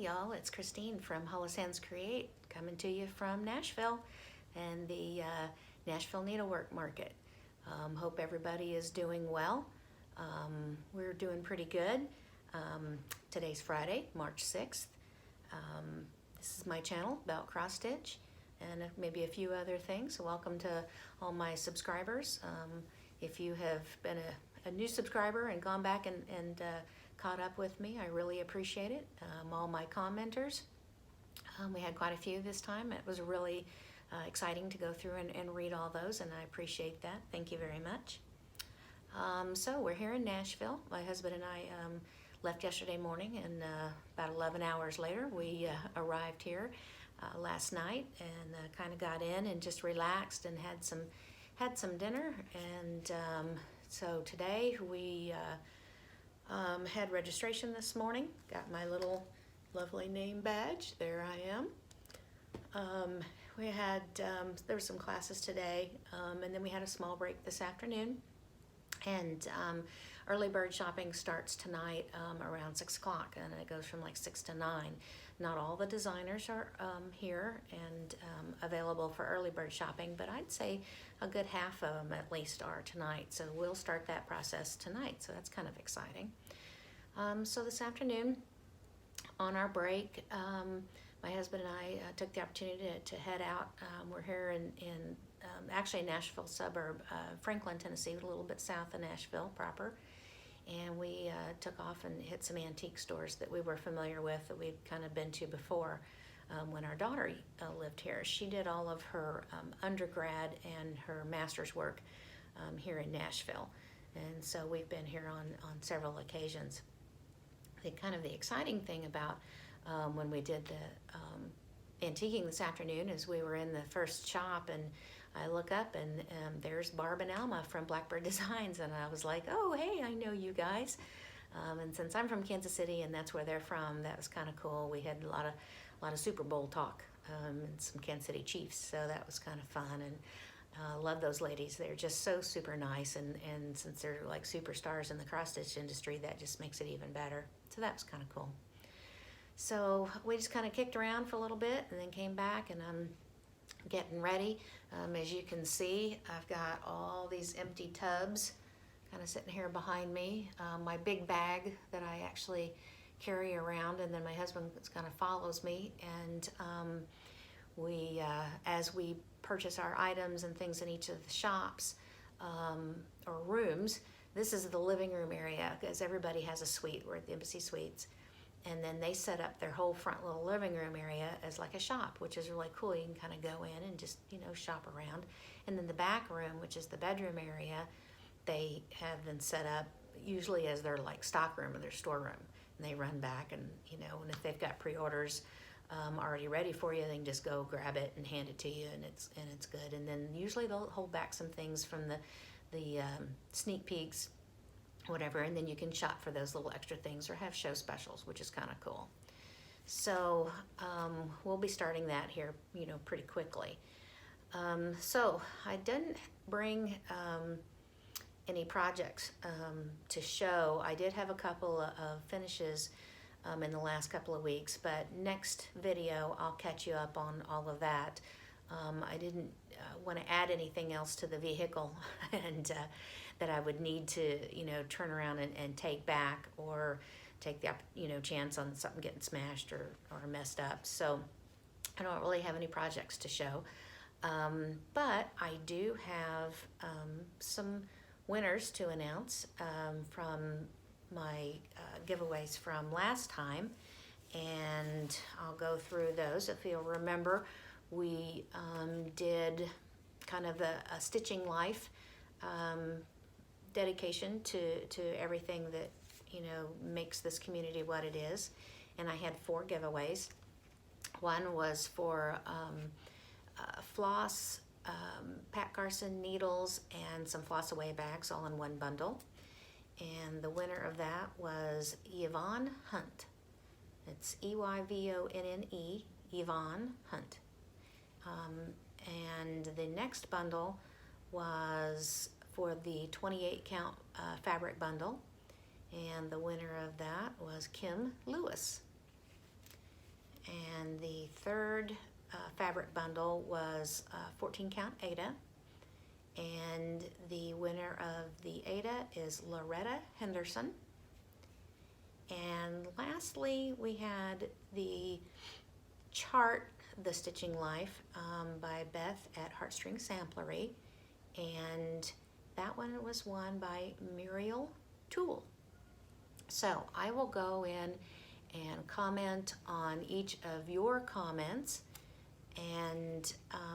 y'all, it's Christine from Sands Create, coming to you from Nashville and the Nashville Needlework Market. Hope everybody is doing well. We're doing pretty good. Today's Friday, March 6th. This is my channel about cross stitch and maybe a few other things. So welcome to all my subscribers. If you have been a new subscriber and gone back and caught up with me, I really appreciate it. All my commenters, we had quite a few this time. It was really exciting to go through and read all those, and I appreciate that. Thank you very much. So we're here in Nashville. My husband and I left yesterday morning, and about 11 hours later we arrived here last night and kind of got in and just relaxed and had some dinner. And so today we had registration this morning. Got my little lovely name badge. There I am. We had there were some classes today, and then we had a small break this afternoon. And early bird shopping starts tonight around 6 o'clock, and it goes from like 6 to 9. Not all the designers are here and available for early bird shopping, but I'd say a good half of them at least are tonight. So we'll start that process tonight, so that's kind of exciting. So this afternoon on our break, my husband and I took the opportunity to head out. We're here in actually a Nashville suburb, Franklin, Tennessee, a little bit south of Nashville proper. And we took off and hit some antique stores that we were familiar with, that we'd kind of been to before when our daughter lived here. She did all of her undergrad and her master's work here in Nashville. And so we've been here on several occasions. The exciting thing about when we did the antiquing this afternoon is we were in the first shop, and I look up and there's Barb and Alma from Blackbird Designs, and I was like, oh, hey, I know you guys. And since I'm from Kansas City and that's where they're from, that was kind of cool. We had a lot of Super Bowl talk and some Kansas City Chiefs, so that was kind of fun. And love those ladies. They're just so super nice, and since they're like superstars in the cross stitch industry, that just makes it even better. So that was kind of cool. So we just kind of kicked around for a little bit and then came back, and I'm getting ready. As you can see, I've got all these empty tubs kind of sitting here behind me. My big bag that I actually carry around, and then my husband kind of follows me. And we, as we purchase our items and things in each of the shops or rooms, this is the living room area, because everybody has a suite. We're at the Embassy Suites. And then they set up their whole front little living room area as like a shop, which is really cool. You can kind of go in and just, shop around. And then the back room, which is the bedroom area, they have been set up usually as their like stock room or their storeroom. And they run back, and and if they've got pre-orders already ready for you, they can just go grab it and hand it to you, and it's good. And then usually they'll hold back some things from the sneak peeks, whatever, and then you can shop for those little extra things or have show specials, which is kind of cool. So we'll be starting that here, pretty quickly. So I didn't bring any projects to show. I did have a couple of finishes in the last couple of weeks, but next video I'll catch you up on all of that. I didn't want to add anything else to the vehicle and that I would need to, turn around and take back, or take the, chance on something getting smashed or messed up. So I don't really have any projects to show. But I do have some winners to announce from my giveaways from last time. And I'll go through those. If you'll remember, we did kind of a Stitching Life dedication to everything that makes this community what it is, and I had 4 giveaways. One was for floss, Pat Carson needles, and some floss away bags all in one bundle, and the winner of that was Yvonne Hunt. It's Eyvonne, Yvonne Hunt. And the next bundle was for the 28 count fabric bundle, and the winner of that was Kim Lewis. third fabric bundle was 14 count Ada, and the winner of the Ada is Loretta Henderson. And lastly, we had the chart, The Stitching Life, by Beth at Heartstring Samplery, and that one was won by Muriel Toole. So I will go in and comment on each of your comments and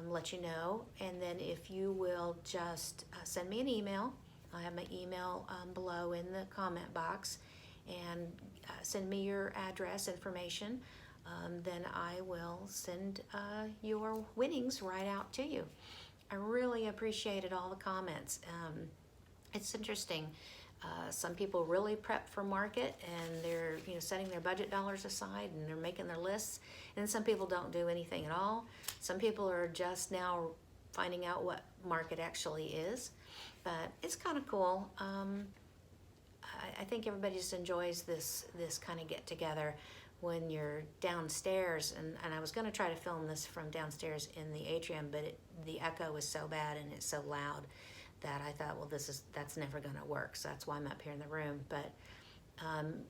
let you know. And then if you will just send me an email, I have my email below in the comment box, and send me your address information, then I will send your winnings right out to you. I really appreciated all the comments. It's interesting. Some people really prep for market, and they're setting their budget dollars aside, and they're making their lists. And some people don't do anything at all. Some people are just now finding out what market actually is. But it's kind of cool. I think everybody just enjoys this kind of get together when you're downstairs, and I was going to try to film this from downstairs in the atrium, but the echo is so bad and it's so loud that I thought, well, that's never going to work, so that's why I'm up here in the room. But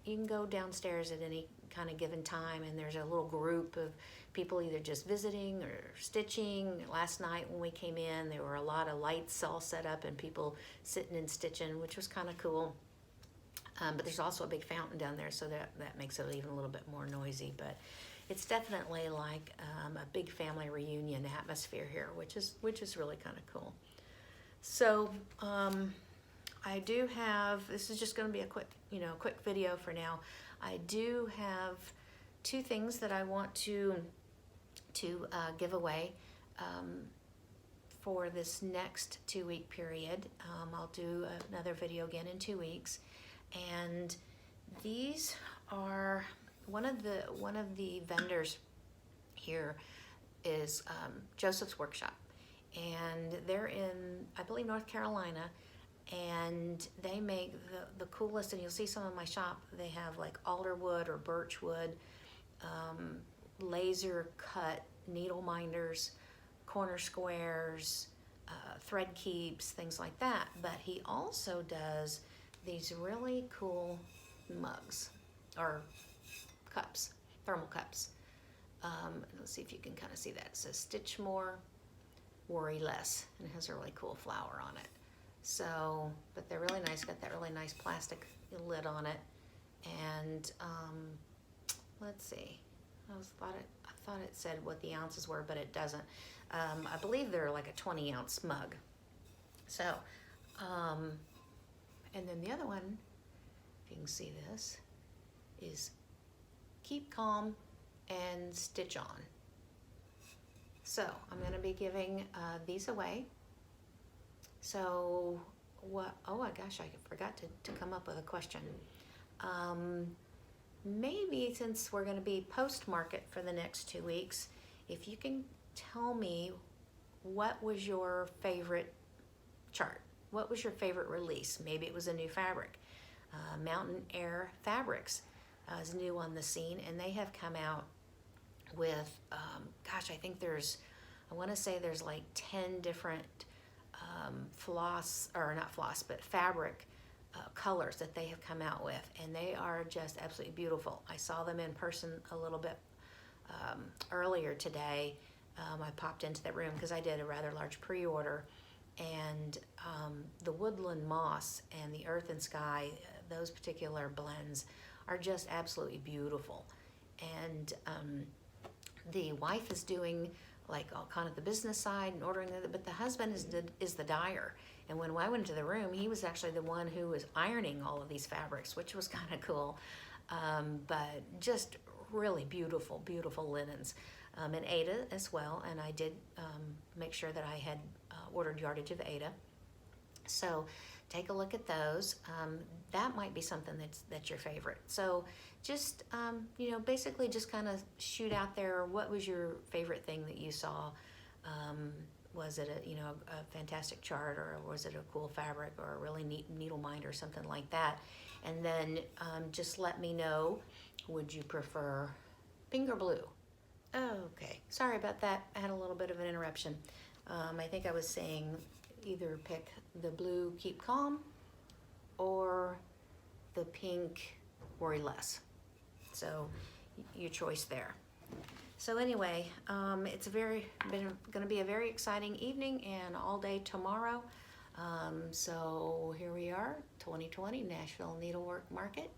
you can go downstairs at any kind of given time, and there's a little group of people either just visiting or stitching. Last night when we came in, there were a lot of lights all set up and people sitting and stitching, which was kind of cool. But there's also a big fountain down there, so that makes it even a little bit more noisy. But it's definitely like a big family reunion atmosphere here, which is really kind of cool. So I do have, this is just going to be a quick video for now. I do have two things that I want to give away for this next 2-week period. I'll do another video again in 2 weeks. And these are one of the vendors here is Joseph's Workshop, and they're in, I believe, North Carolina, and they make the coolest, and you'll see some in my shop. They have like alder wood or birch wood, laser cut needle minders, corner squares, thread keeps, things like that. But he also does these really cool mugs or cups, thermal cups. Let's see if you can kind of see that. It says stitch more, worry less, and it has a really cool flower on it. So, but they're really nice, got that really nice plastic lid on it. And let's see, I thought it said what the ounces were, but it doesn't. I believe they're like a 20-ounce mug. So, and then the other one, if you can see this, is keep calm and stitch on. So I'm going to be giving these away. So what, oh my gosh, I forgot to come up with a question. Maybe since we're going to be post-market for the next 2 weeks, if you can tell me what was your favorite chart? What was your favorite release? Maybe it was a new fabric. Mountain Air Fabrics is new on the scene, and they have come out with, gosh, I think I want to say there's like 10 different fabric colors that they have come out with, and they are just absolutely beautiful. I saw them in person a little bit earlier today. I popped into that room because I did a rather large pre-order, and the woodland moss and the earth and sky, those particular blends are just absolutely beautiful. And the wife is doing like all kind of the business side and ordering it, but the husband is the dyer. And when I went into the room, he was actually the one who was ironing all of these fabrics, which was kind of cool. But just really beautiful, beautiful linens. And Ada as well, and I did make sure that I had ordered yardage of Ada. So take a look at those. That might be something that's your favorite. So just, basically just kind of shoot out there, what was your favorite thing that you saw? Was it a fantastic chart, or was it a cool fabric, or a really neat needle minder or something like that? And then just let me know, would you prefer pink or blue? Okay, sorry about that. I had a little bit of an interruption. I think I was saying either pick the blue Keep Calm or the pink Worry Less. So your choice there. So anyway, it's going to be a very exciting evening and all day tomorrow. So here we are, 2020 Nashville Needlework Market.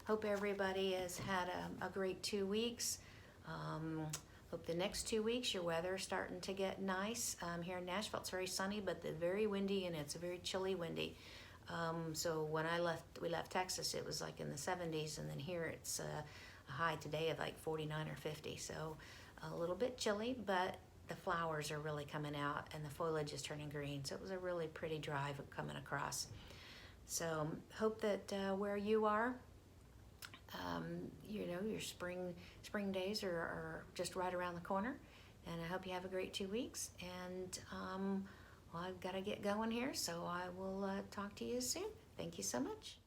Hope everybody has had a great 2 weeks. Hope the next 2 weeks your weather is starting to get nice. Here in Nashville it's very sunny, but it's very windy and it's very chilly windy. So when we left Texas, it was like in the 70s, and then here it's a high today of like 49 or 50. So a little bit chilly, but the flowers are really coming out and the foliage is turning green. So it was a really pretty drive coming across. So hope that where you are, you know, your spring days are just right around the corner, and I hope you have a great 2 weeks. And well, I've got to get going here, so I will talk to you soon. Thank you so much.